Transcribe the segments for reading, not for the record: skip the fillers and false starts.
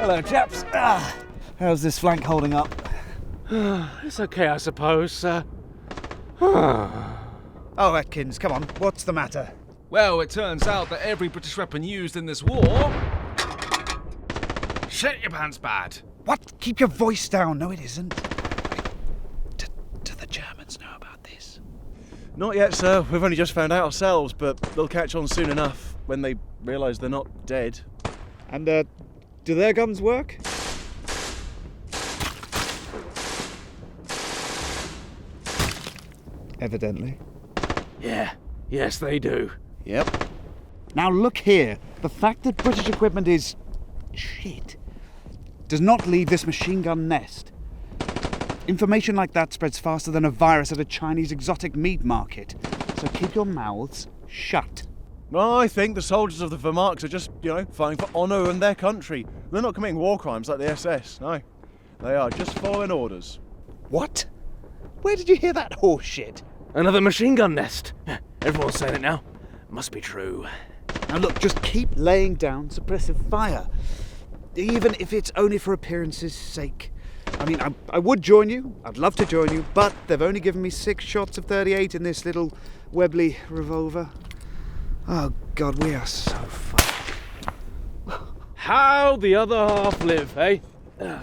Hello, chaps. How's this flank holding up? It's okay, I suppose, sir. Oh, Atkins, come on. What's the matter? Well, it turns out that every British weapon used in this war... Shit your pants bad. What? Keep your voice down. No, it isn't. Do the Germans know about this? Not yet, sir. We've only just found out ourselves, but they'll catch on soon enough when they realise they're not dead. And, do their guns work? Evidently. Yeah, yes they do. Yep. Now look here. The fact that British equipment is... shit... does not leave this machine gun nest. Information like that spreads faster than a virus at a Chinese exotic meat market. So keep your mouths shut. I think the soldiers of the Wehrmacht are just, fighting for honour and their country. They're not committing war crimes like the SS, no. They are just following orders. What? Where did you hear that horse shit? Another machine gun nest. Everyone's saying it now. Must be true. Now look, just keep laying down suppressive fire. Even if it's only for appearance's sake. I mean, I would join you. I'd love to join you, but they've only given me 6 shots of 38 in this little Webley revolver. Oh God, we are so fucked. How the other half live, eh?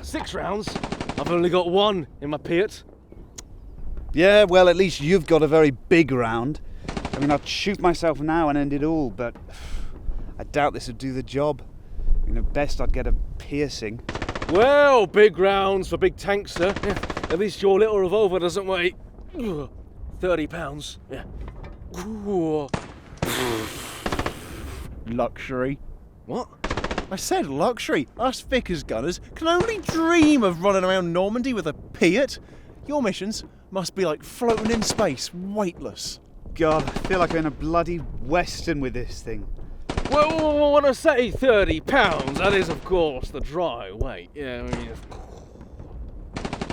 6 rounds. I've only got 1 in my Piat. Yeah, well, at least you've got a very big round. I mean, I'd shoot myself now and end it all, but I doubt this would do the job. At best, I'd get a piercing. Well, big rounds for big tanks, sir. Yeah. At least your little revolver doesn't weigh 30 pounds. Yeah. Ooh. Luxury. What? I said luxury. Us Vickers gunners can only dream of running around Normandy with a Piat. Your missions must be like floating in space, weightless. God, I feel like I'm in a bloody western with this thing. Well, when I say 30 pounds, that is, of course, the dry weight. Yeah, I mean...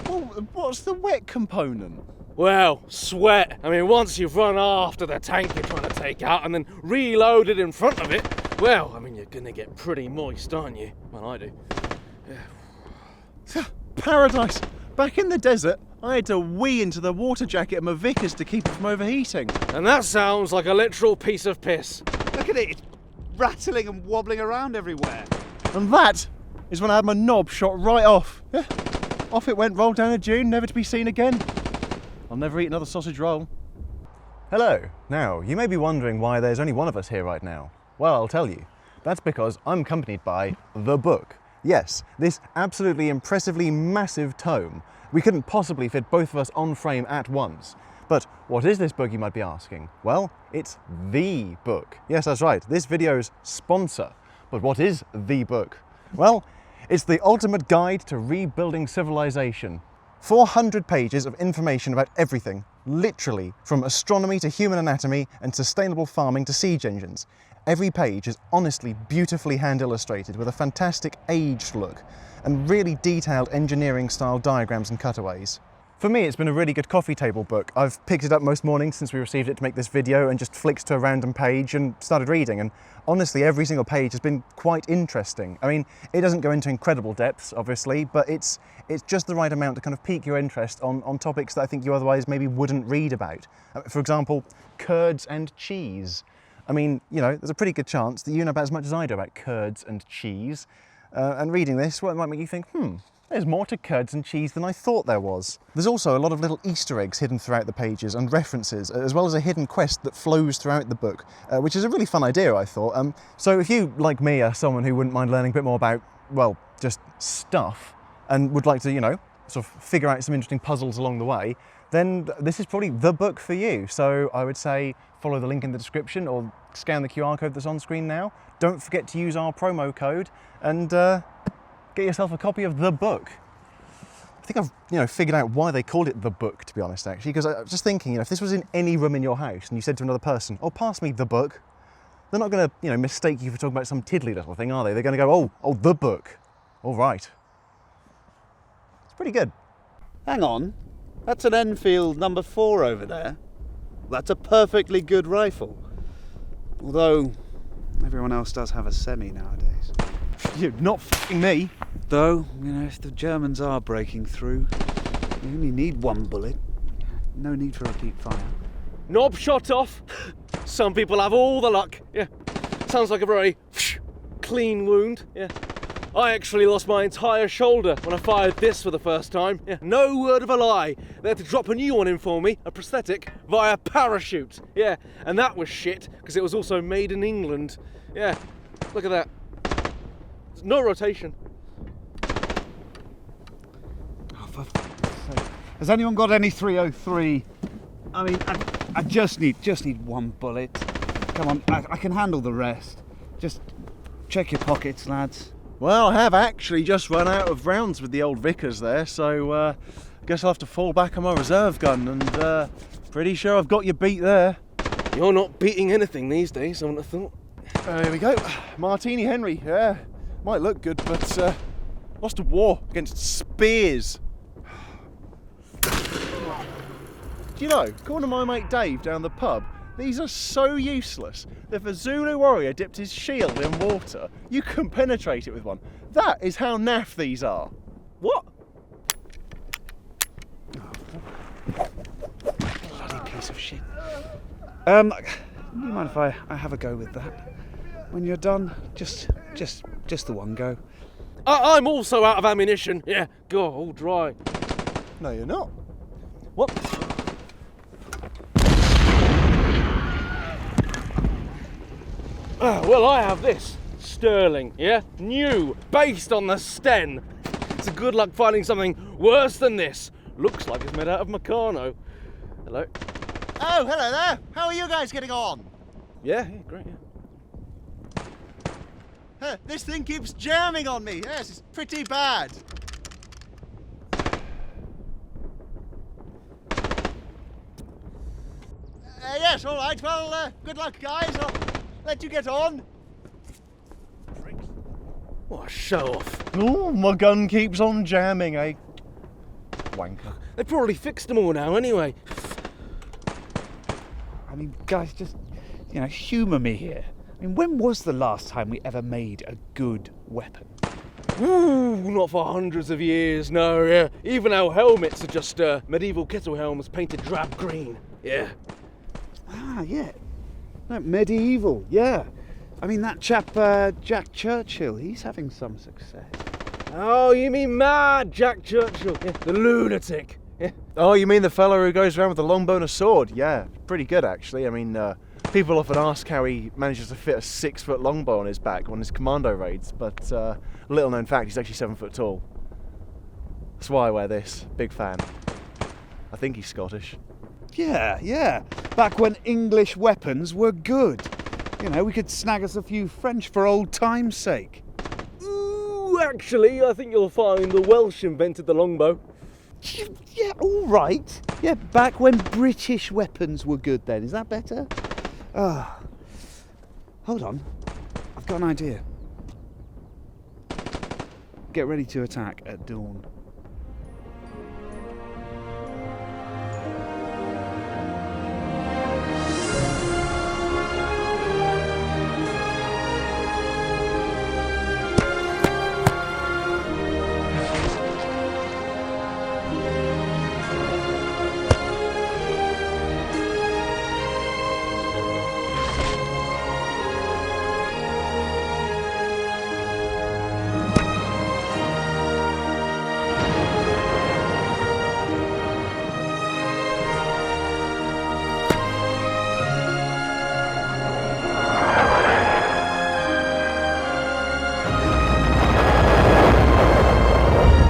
Well, what's the wet component? Well, sweat. I mean, once you've run after the tank you're trying to take out and then reloaded in front of it, well, I mean, you're gonna get pretty moist, aren't you? Well, I do. Yeah. Paradise. Back in the desert, I had to wee into the water jacket of my Vickers to keep it from overheating. And that sounds like a literal piece of piss. Look at it. It's rattling and wobbling around everywhere. And that is when I had my knob shot right off. Yeah. Off it went, rolled down a dune, never to be seen again. I'll never eat another sausage roll. Hello. Now, you may be wondering why there's only one of us here right now. Well, I'll tell you. That's because I'm accompanied by the book. Yes, this absolutely impressively massive tome. We couldn't possibly fit both of us on frame at once. But what is this book, you might be asking? Well, it's the book. Yes, that's right, this video's sponsor. But what is the book? Well, it's the ultimate guide to rebuilding civilization. 400 pages of information about everything, literally, from astronomy to human anatomy and sustainable farming to siege engines. Every page is honestly beautifully hand illustrated with a fantastic aged look and really detailed engineering style diagrams and cutaways. For me, it's been a really good coffee table book. I've picked it up most mornings since we received it to make this video and just flicked to a random page and started reading. And honestly, every single page has been quite interesting. I mean, it doesn't go into incredible depths, obviously, but it's just the right amount to kind of pique your interest on topics that I think you otherwise maybe wouldn't read about. For example, curds and cheese. I mean, there's a pretty good chance that you know about as much as I do about curds and cheese. And reading this, well, it might make you think, there's more to curds and cheese than I thought there was. There's also a lot of little Easter eggs hidden throughout the pages and references, as well as a hidden quest that flows throughout the book, which is a really fun idea, I thought. So if you, like me, are someone who wouldn't mind learning a bit more about, well, just stuff, and would like to, sort of figure out some interesting puzzles along the way, then this is probably the book for you. So I would say follow the link in the description or scan the QR code that's on screen now. Don't forget to use our promo code and get yourself a copy of the book. I think I've figured out why they called it the book, to be honest, actually, because I was just thinking, if this was in any room in your house and you said to another person, oh, pass me the book, they're not going to mistake you for talking about some tiddly little thing, are they? They're going to go, oh, the book. All right. It's pretty good. Hang on. That's an Enfield number 4 over there. That's a perfectly good rifle. Although, everyone else does have a semi nowadays. You're not f***ing me. Though, you know, if the Germans are breaking through, you only need one bullet. No need for repeat fire. Knob shot off. Some people have all the luck. Yeah. Sounds like a very clean wound. Yeah. I actually lost my entire shoulder when I fired this for the first time. Yeah. No word of a lie. They had to drop a new one in for me, a prosthetic, via parachute. Yeah. And that was shit, because it was also made in England. Yeah. Look at that. There's no rotation. Oh, for fuck's sake. Has anyone got any 303? I mean, I just need one bullet. Come on, I can handle the rest. Just check your pockets, lads. Well, I have actually just run out of rounds with the old Vickers there, so I guess I'll have to fall back on my reserve gun, and pretty sure I've got you beat there. You're not beating anything these days, I wouldn't have thought. Here we go. Martini Henry, yeah. Might look good, but lost a war against spears. Do you know, according to my mate Dave down the pub, these are so useless that if a Zulu warrior dipped his shield in water, you couldn't penetrate it with one. That is how naff these are. What? Bloody piece of shit. Do you mind if I have a go with that? When you're done, just the one go. I'm also out of ammunition. Yeah, go all dry. No, you're not. What? Well, I have this. Sterling, yeah? New, based on the Sten. It's a good luck finding something worse than this. Looks like it's made out of Meccano. Hello? Oh, hello there. How are you guys getting on? Yeah, great, yeah. This thing keeps jamming on me. Yes, it's pretty bad. Yes, all right. Well, good luck, guys. I'll let you get on. What a show-off. Oh, my gun keeps on jamming, eh? Wanker. They probably fixed them all now anyway. I mean, guys, just, you know, humour me here. I mean, when was the last time we ever made a good weapon? Ooh, not for hundreds of years, no, yeah. Even our helmets are just medieval kettle helms painted drab green, yeah. Ah, yeah. No, medieval, yeah. I mean, that chap, Jack Churchill, he's having some success. Oh, you mean mad Jack Churchill, yeah, the lunatic, yeah. Oh, you mean the fellow who goes around with the longbow and a sword? Yeah, pretty good actually. I mean, people often ask how he manages to fit a 6-foot longbow on his back on his commando raids, but little known fact, he's actually 7 foot tall. That's why I wear this. Big fan. I think he's Scottish. Yeah. Back when English weapons were good. You know, we could snag us a few French for old time's sake. Ooh, actually, I think you'll find the Welsh invented the longbow. Yeah, all right. Yeah, back when British weapons were good then. Is that better? Hold on. I've got an idea. Get ready to attack at dawn.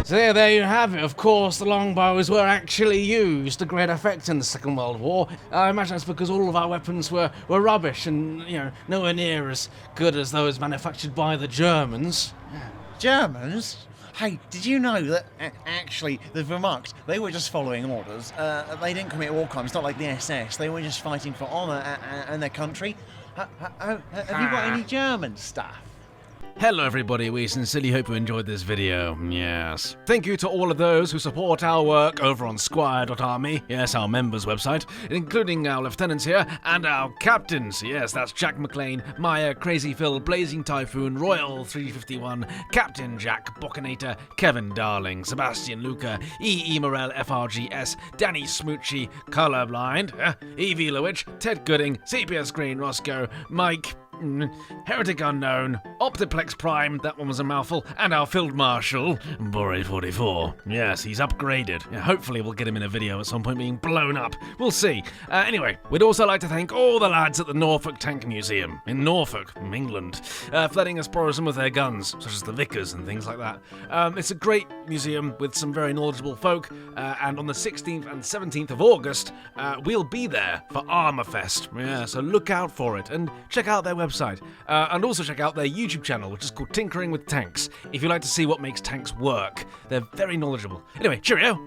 So there you have it. Of course, the longbows were actually used to great effect in the Second World War. I imagine that's because all of our weapons were rubbish and, you know, nowhere near as good as those manufactured by the Germans. Germans? Hey, did you know that actually the Wehrmacht, they were just following orders. They didn't commit war crimes, not like the SS. They were just fighting for honour and their country. Have you got any German stuff? Hello everybody, we sincerely hope you enjoyed this video, yes. Thank you to all of those who support our work over on Squire.army, yes, our members website, including our lieutenants here, and our captains, yes, that's Jack McLean, Maya, Crazy Phil, Blazing Typhoon, Royal 351, Captain Jack, Boccanator, Kevin Darling, Sebastian Luca, E.E. Morel, FRGS, Danny Smoochie, Colorblind, Evie Lowich, Ted Gooding, CPS Green, Roscoe, Mike, Heretic Unknown, Optiplex Prime, that one was a mouthful, and our Field Marshal, Bore44. Yes, he's upgraded. Yeah, hopefully we'll get him in a video at some point being blown up. We'll see. Anyway, we'd also like to thank all the lads at the Norfolk Tank Museum in Norfolk, England, for letting us borrow some of their guns, such as the Vickers and things like that. It's a great museum with some very knowledgeable folk, and on the 16th and 17th of August, we'll be there for Armorfest. Yeah, so look out for it, and check out their website. And also check out their YouTube channel, which is called Tinkering with Tanks, if you like to see what makes tanks work. They're very knowledgeable. Anyway, cheerio!